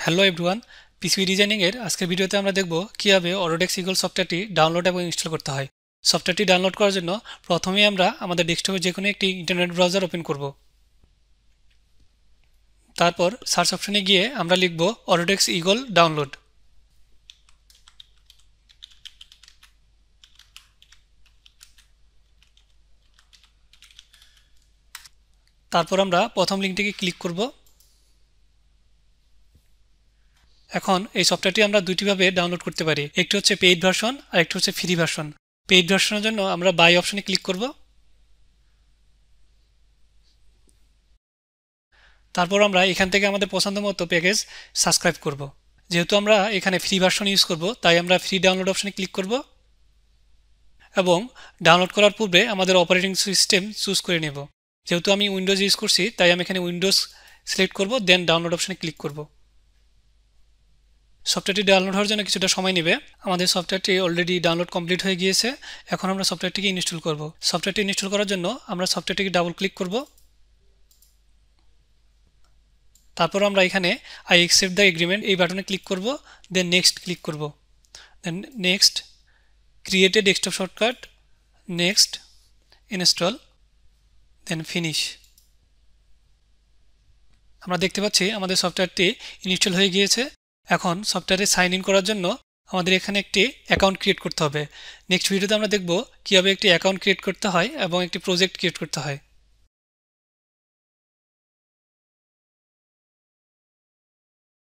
Hello everyone, PCB designing এর আজকের ভিডিওতে আমরা দেখব কিভাবে অটোডেস্ক ইগল সফটওয়্যারটি ডাউনলোড এবং ইনস্টল করতে হয়। সফটওয়্যারটি ডাউনলোড করার জন্য প্রথমেই আমরা আমাদের ডেস্কটপে যে কোনো একটি ইন্টারনেট ব্রাউজার ওপেন করব। তারপর সার্চ অপশনে গিয়ে আমরা লিখব অটোডেস্ক ইগল ডাউনলোড। তারপর আমরা প্রথম লিঙ্কটিকে ক্লিক করব। এখন এই সফটওয়্যারটি আমরা দুইটিভাবে ডাউনলোড করতে পারি, একটি হচ্ছে পেইড ভার্সন আর একটি হচ্ছে ফ্রি ভার্সন। পেইড ভার্সনের জন্য আমরা বাই অপশনে ক্লিক করব। তারপর আমরা এখান থেকে আমাদের পছন্দ মতো প্যাকেজ সাবস্ক্রাইব করব। যেহেতু আমরা এখানে ফ্রি ভার্সন ইউজ করব, তাই আমরা ফ্রি ডাউনলোড অপশনে ক্লিক করব এবং ডাউনলোড করার পূর্বে আমাদের অপারেটিং সিস্টেম চুজ করে নেব। যেহেতু আমি উইন্ডোজ ইউজ করছি, তাই আমি এখানে উইন্ডোজ সিলেক্ট করব, দেন ডাউনলোড অপশনে ক্লিক করব। সফটওয়্যারটি ডাউনলোড হওয়ার জন্য কিছুটা সময় নেবে। আমাদের সফটওয়্যারটি অলরেডি ডাউনলোড কমপ্লিট হয়ে গিয়েছে। এখন আমরা সফটওয়্যারটিকে ইনস্টল করব। সফটওয়্যারটি ইনস্টল করার জন্য আমরা সফটওয়্যারটিকে ডাবল ক্লিক করব। তারপর আমরা এখানে আই অ্যাকসেপ্ট দ্য এগ্রিমেন্ট এই বাটনে ক্লিক করব, দেন নেক্সট ক্লিক করব, then next, create a desktop shortcut, next, install, then finish. আমরা দেখতে পাচ্ছি আমাদের সফটওয়্যারটি ইনস্টল হয়ে গিয়েছে। এখন সফটওয়্যারে সাইন ইন করার জন্য আমাদের এখানে একটি অ্যাকাউন্ট ক্রিয়েট করতে হবে। নেক্সট ভিডিওতে আমরা দেখব কীভাবে একটি অ্যাকাউন্ট ক্রিয়েট করতে হয় এবং একটি প্রজেক্ট ক্রিয়েট করতে হয়।